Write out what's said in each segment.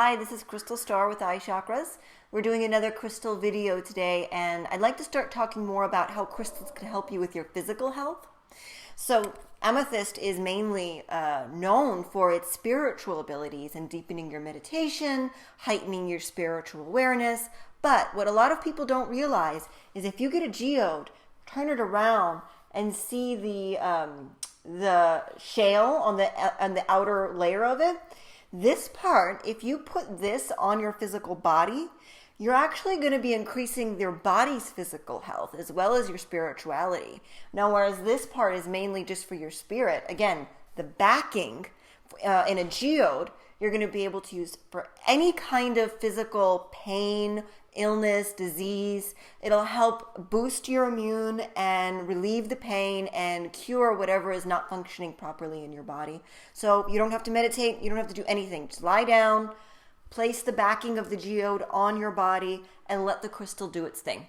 Hi, this is Krystal Starr with iChakras. We're doing another crystal video today, and I'd like to start talking more about how crystals can help you with your physical health. So Amethyst is mainly known for its spiritual abilities and deepening your meditation, heightening your spiritual awareness. But what a lot of people don't realize is if you get a geode, turn it around and see the shale on the outer layer of it. This part, if you put this on your physical body, you're actually going to be increasing your body's physical health as well as your spirituality. Now, whereas this part is mainly just for your spirit, again, the backing in a geode, you're going to be able to use for any kind of physical pain, illness, disease. It'll help boost your immune and relieve the pain and cure whatever is not functioning properly in your body. So you don't have to meditate. You don't have to do anything. Just lie down, place the backing of the geode on your body, and let the crystal do its thing.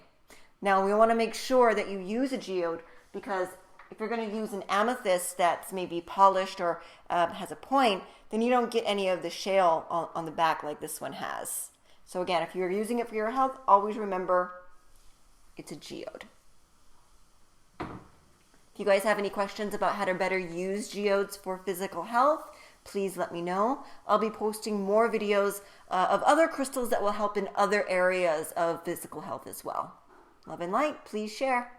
Now, we want to make sure that you use a geode, because if you're going to use an amethyst that's maybe polished or has a point, then you don't get any of the shale on the back like this one has. So again, if you're using it for your health, always remember it's a geode. If you guys have any questions about how to better use geodes for physical health, please let me know. I'll be posting more videos of other crystals that will help in other areas of physical health as well. Love and light, please share.